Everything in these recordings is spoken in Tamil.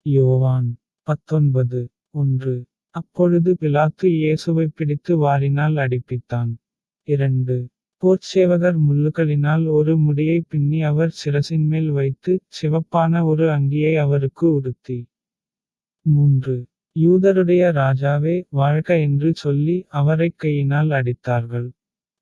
யோவான் 19:1. அப்பொழுது பிலாத்து இயேசுவைப் பிடித்து வாரினால் அடிப்பித்தான். 2. போர்ச்சேவகர் முள்ளுகளினால் ஒரு முடியை பின்னி அவர் சிரசின்மேல் வைத்து, சிவப்பான ஒரு அங்கியை அவருக்கு உடுத்தி. 3. யூதருடைய ராஜாவே வாழ்க என்று சொல்லி அவரைக் கையினால் அடித்தார்கள்.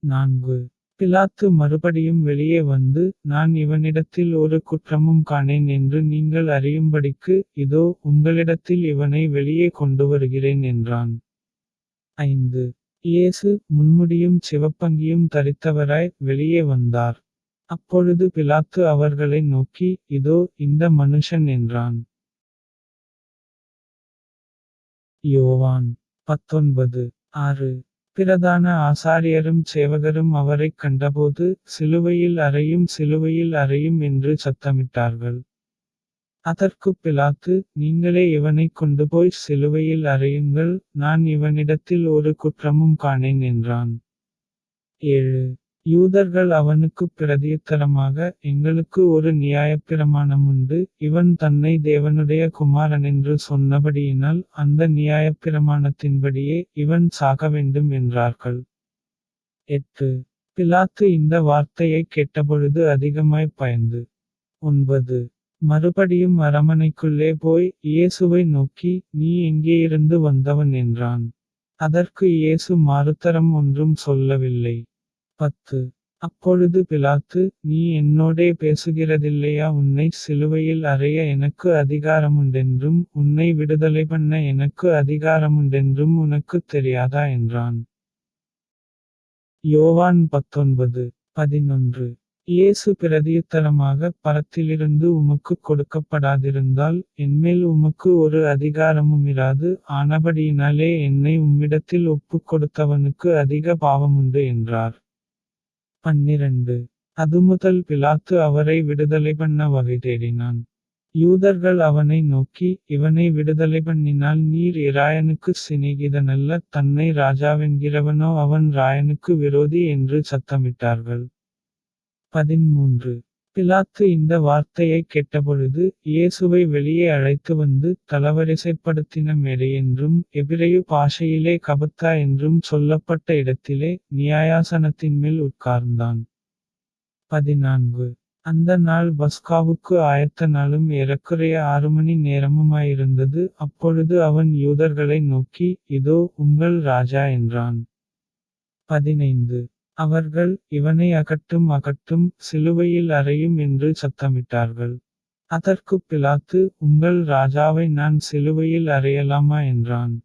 4. பிலாத்து மறுபடியும் வெளியே வந்து, நான் இவனிடத்தில் ஒரு குற்றமும் காணேன் என்று நீங்கள் அறியும்படிக்கு, இதோ உங்களிடத்தில் இவனை வெளியே கொண்டுவருகிறேன் என்றான். 5. இயேசு முன்முடியும் சிவப்பங்கியும் தரித்தவராய் வெளியே வந்தார். அப்பொழுது பிலாத்து அவர்களை நோக்கி, இதோ இந்த மனுஷன் என்றான். யோவான் 19:6. பிரதான ஆசாரியரும் சேவகரும் அவரைக் கண்டபோது, சிலுவையில் அறையும் சிலுவையில் அறையும் என்று சத்தமிட்டார்கள். அதற்குப் பிலாத்து, நீங்களே இவனைக் கொண்டுபோய் சிலுவையில் அறையுங்கள், நான் இவனிடத்தில் ஒரு குற்றமும் காணேன் என்றான். 7. யூதர்கள் அவனுக்குப் பிரதியுத்தரமாக, எங்களுக்கு ஒரு நியாயப்பிரமாணமுண்டு, இவன் தன்னை தேவனுடைய குமாரனென்று சொன்னபடியினால் அந்த நியாயப்பிரமாணத்தின்படியே இவன் சாகவேண்டும் என்றார்கள். 8. பிலாத்து இந்த வார்த்தையைக் கேட்டபொழுது அதிகமாய்ப் பயந்து. 9. மறுபடியும் அரமனைக்குள்ளே போய், இயேசுவை நோக்கி, நீ எங்கேயிருந்து வந்தவன் என்றான். அதற்கு இயேசு மாறுத்தரம் ஒன்றும் சொல்லவில்லை. 10. அப்பொழுது பிலாத்து, நீ என்னோடே பேசுகிறதில்லையா, உன்னை சிலுவையில் அறைய எனக்கு அதிகாரமுண்டென்றும் உன்னை விடுதலை பண்ண எனக்கு அதிகாரமுண்டென்றும் உனக்குத் தெரியாதா என்றான். யோவான் 19:11. இயேசு பிரதியுத்தரமாக, பரத்திலிருந்து உமக்குக் கொடுக்கப்படாதிருந்தால், என்மேல் உமக்கு ஒரு அதிகாரமுமிராது, ஆனபடியினாலே என்னை உம்மிடத்தில் ஒப்புக் கொடுத்தவனுக்கு அதிக பாவமுண்டு என்றார். 12. அதுமுதல் பிலாத்து அவரை விடுதலை பண்ண வகை தேடினான். யூதர்கள் அவனை நோக்கி, இவனை விடுதலை பண்ணினால் நீர் இராயனுக்கு சிநேகிதனல்ல, தன்னை ராஜாவென்கிறவனோ அவன் ராயனுக்கு விரோதி என்று சத்தமிட்டார்கள். 13. பிலாத்து இந்த வார்த்தையைக் கேட்டபொழுது, இயேசுவை வெளியே அழைத்து வந்து, தளவரிசைப்படுத்தின மேடையென்றும் எபிரெயு பாஷையிலே கபத்தா என்றும் சொல்லப்பட்ட இடத்திலே, நியாயாசனத்தின்மேல் உட்கார்ந்தான். 14. அந்த நாள் பஸ்காவுக்கு ஆயத்த நாளும் ஏறக்குறைய 6 மணி நேரமுமாயிருந்தது. அப்பொழுது அவன் யூதர்களை நோக்கி, இதோ உங்கள் ராஜா என்றான். 15. அவர்கள், இவனை அகட்டும் அகட்டும், சிலுவையில் அறையும் என்று சத்தமிட்டார்கள். அதற்குப் பிலாத்து, உங்கள் ராஜாவை நான் சிலுவையில் அறையலாமா என்றான்.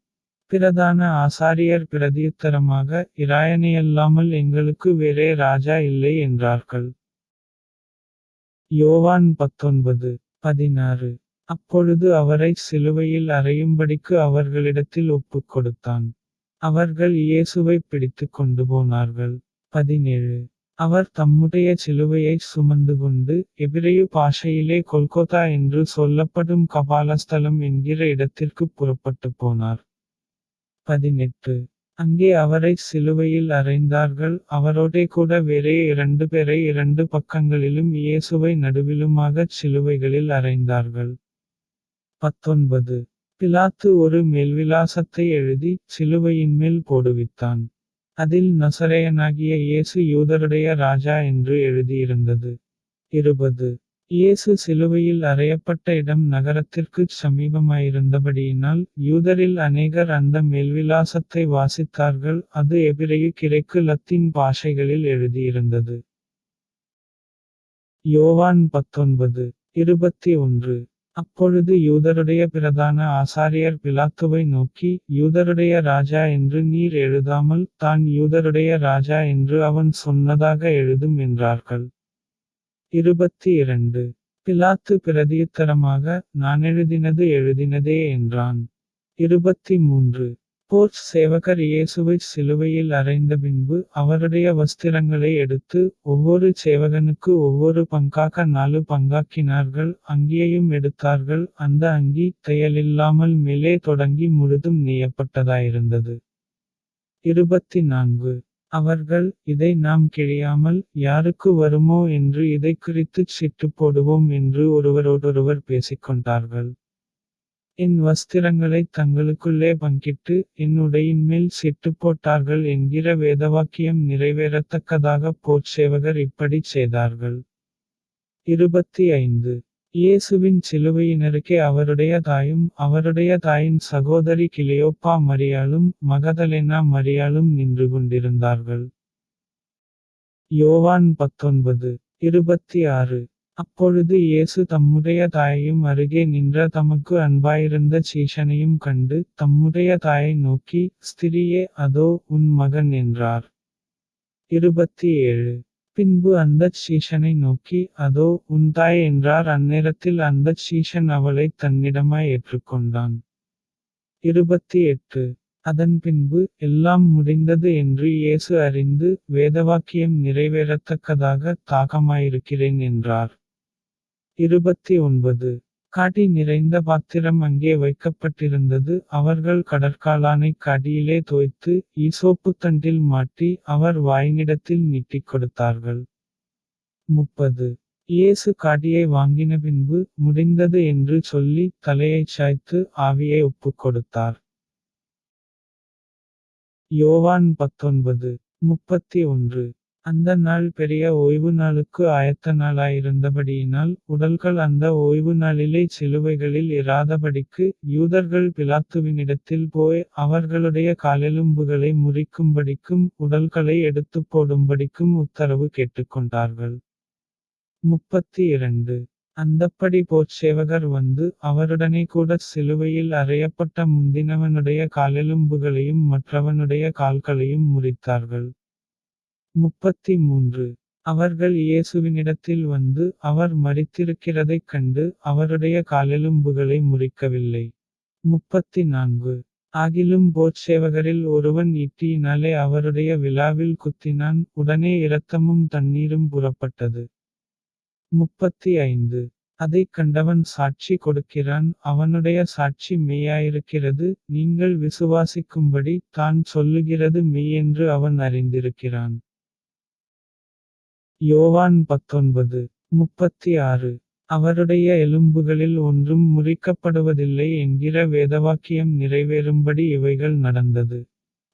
பிரதான ஆசாரியர் பிரதியுத்தரமாக, இராயனையல்லாமல் எங்களுக்கு வேறே ராஜா இல்லை என்றார்கள். யோவான் 19:16. அப்பொழுது அவரை சிலுவையில் அறையும்படிக்கு அவர்களிடத்தில் ஒப்புக் கொடுத்தான். அவர்கள் இயேசுவைப் பிடித்துக் கொண்டு போனார்கள். 17. அவர் தம்முடைய சிலுவையைச் சுமந்துகொண்டு, எபிரெயு பாஷையிலே கொல்கொதா என்று சொல்லப்படும் கபாலஸ்தலம் என்கிற இடத்திற்குப் புறப்பட்டுப் போனார். 18. அங்கே அவரை சிலுவையில் அறைந்தார்கள், அவரோடே கூட வேறே 2 பேரை 2 பக்கங்களிலும் இயேசுவை நடுவிலுமாகச் சிலுவைகளில் அறைந்தார்கள். 19. பிலாத்து ஒரு மேல்விலாசத்தை எழுதி, சிலுவையின்மேல் போடுவித்தான். அதில் நசரேயனாகிய இயேசு யூதருடைய ராஜா என்று எழுதியிருந்தது. 20. இயேசு சிலுவையில் அறையப்பட்ட இடம் நகரத்திற்குச் சமீபமாயிருந்தபடியினால், யூதரில் அநேகர் அந்த மேல்விலாசத்தை வாசித்தார்கள், அது எபிரெயு கிரேக்கு லத்தீன் பாஷைகளில் எழுதியிருந்தது. யோவான் 19:21. அப்பொழுது யூதருடைய பிரதான ஆசாரியர் பிலாத்துவை நோக்கி, யூதருடைய ராஜா என்று நீர் எழுதாமல், தான் யூதருடைய ராஜா என்று அவன் சொன்னதாக எழுதும் என்றார்கள். 22. பிலாத்து பிரதியுத்தரமாக, நான் எழுதினது எழுதினதே என்றான். 23. போர்ச் சேவகர் இயேசுவைச் சிலுவையில் அறைந்த பின்பு, அவருடைய வஸ்திரங்களை எடுத்து, ஒவ்வொரு சேவகனுக்கு ஒவ்வொரு பங்காக 4 பங்காக்கினார்கள், அங்கியையும் எடுத்தார்கள், அந்த அங்கி தையலில்லாமல் மேலே தொடங்கி முழுதும் நெய்யப்பட்டதாயிருந்தது. 24. அவர்கள், இதை நாம் கிழியாமல், யாருக்கு வருமோ என்று இதைக் குறித்துச் சீட்டு போடுவோம் என்று ஒருவரோடொருவர் பேசிக்கொண்டார்கள். என் வஸ்திரங்களைத் தங்களுக்குள்ளே பங்கிட்டு என் உடையின்மேல் சிட்டு போட்டார்கள் என்கிற வேதவாக்கியம் நிறைவேறத்தக்கதாக போர்ச்சேவகர் இப்படிச் செய்தார்கள். 25. இயேசுவின் சிலுவையினருகே அவருடைய தாயும் அவருடைய தாயின் சகோதரி கிலெயோப்பா மரியாளும் மகதலேனா மரியாளும் நின்று கொண்டிருந்தார்கள். யோவான் 19. 26. அப்பொழுது இயேசு தம்முடைய தாயையும் அருகே நின்ற தமக்கு அன்பாயிருந்த சீஷனையும் கண்டு தம்முடைய தாயை நோக்கி ஸ்திரியே அதோ உன் மகன் என்றார். 27. பின்பு அந்தச் சீஷனை நோக்கி அதோ உன் தாய் என்றார். அந்நேரத்தில் அந்தச் சீஷன் அவளைத் தன்னிடமாய் ஏற்றுக்கொண்டான். 28. அதன் பின்பு எல்லாம் முடிந்தது என்று இயேசு அறிந்து வேதவாக்கியம் நிறைவேறத்தக்கதாக தாகமாயிருக்கிறேன் என்றார். 29. காட்டி நிறைந்த பாத்திரம் அங்கே வைக்கப்பட்டிருந்தது. அவர்கள் கடற்காளானைக் காடியிலே தோய்த்து ஈசோப்புத் தண்டில் மாட்டி அவர் வாயினிடத்தில் நீட்டிக் கொடுத்தார்கள். 30. இயேசு காடியை வாங்கின பின்பு முடிந்தது என்று சொல்லி தலையைச் சாய்த்து ஆவியை ஒப்புக் கொடுத்தார். யோவான் 19. 31. அந்த நாள் பெரிய ஓய்வு நாளுக்கு ஆயத்த நாளாயிருந்தபடியினால் உடல்கள் அந்த ஓய்வு நாளிலே சிலுவைகளில் இராதபடிக்கு யூதர்கள் பிலாத்துவினிடத்தில் போய் அவர்களுடைய காலெலும்புகளை முறிக்கும்படிக்கும் உடல்களை எடுத்துப் போடும்படிக்கும் உத்தரவு கேட்டுக்கொண்டார்கள். 32. அந்தப்படி போர்ச்சேவகர் வந்து அவருடனே கூடச் சிலுவையில் அறையப்பட்ட முந்தினவனுடைய காலெலும்புகளையும் மற்றவனுடைய கால்களையும் முறித்தார்கள். 33. அவர்கள் இயேசுவினிடத்தில் வந்து அவர் மரித்திருக்கிறதைக் கண்டு அவருடைய காலெலும்புகளை முறிக்கவில்லை. 34. ஆகிலும் போர்ச்சேவகரில் ஒருவன் ஈட்டியினாலே அவருடைய விலாவில் குத்தினான் உடனே இரத்தமும் தண்ணீரும் புறப்பட்டது. 35. அதைக் கண்டவன் சாட்சி கொடுக்கிறான் அவனுடைய சாட்சி மெய்யாயிருக்கிறது நீங்கள் விசுவாசிக்கும்படி தான் சொல்லுகிறது மெய்யென்று அவன் அறிந்திருக்கிறான். யோவான் 19. 36. அவருடைய எலும்புகளில் ஒன்றும் முறிக்கப்படுவதில்லை என்கிற வேதவாக்கியம் நிறைவேறும்படி இவைகள் நடந்தது.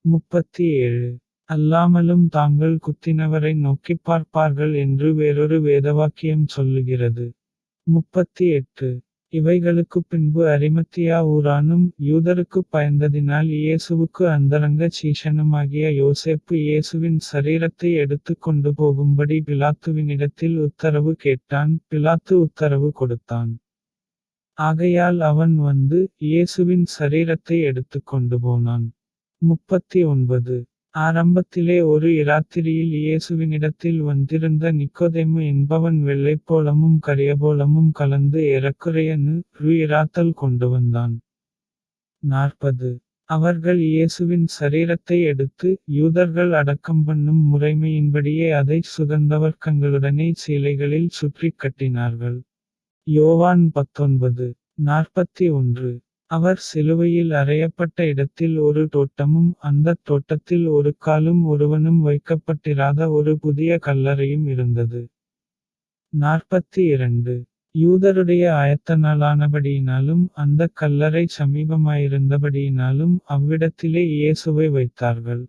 37. அல்லாமலும் தாங்கள் குத்தினவரை நோக்கிப் பார்ப்பார்கள் என்று வேறொரு வேதவாக்கியம் சொல்லுகிறது. 38. இவைகளுக்குப் பின்பு அரிமத்தியா ஊரானும் யூதருக்குப் பயந்ததினால் இயேசுவுக்கு அந்தரங்க சீஷனுமாகிய யோசேப்பு இயேசுவின் சரீரத்தை எடுத்துக் கொண்டு போகும்படி பிலாத்துவினிடத்தில் உத்தரவு கேட்டான். பிலாத்து உத்தரவு கொடுத்தான். ஆகையால் அவன் வந்து இயேசுவின் சரீரத்தை எடுத்துக் கொண்டு போனான். 39. ஆரம்பத்திலே ஒரு இராத்திரியில் இயேசுவினிடத்தில் வந்திருந்த நிக்கோதேமு என்பவன் வெள்ளைப்போளமும் கரியபோளமும் கலந்து ஏறக்குறைய நூறு இராத்தல் கொண்டு வந்தான். 40. அவர்கள் இயேசுவின் சரீரத்தை எடுத்து யூதர்கள் அடக்கம் பண்ணும் முறைமையின்படியே அதை சுகந்தவர்க்கங்களுடனே சீலைகளில் சுற்றிக் கட்டினார்கள். யோவான் 19. 41. அவர் சிலுவையில் அறையப்பட்ட இடத்தில் ஒரு தோட்டமும் அந்தத் தோட்டத்தில் ஒரு காலும் ஒருவனும் வைக்கப்பட்டிராத ஒரு புதிய கல்லறையும் இருந்தது. 42. யூதருடைய ஆயத்த நாளானபடியினாலும் அந்தக் கல்லறை சமீபமாயிருந்தபடியினாலும் அவ்விடத்திலே இயேசுவை வைத்தார்கள்.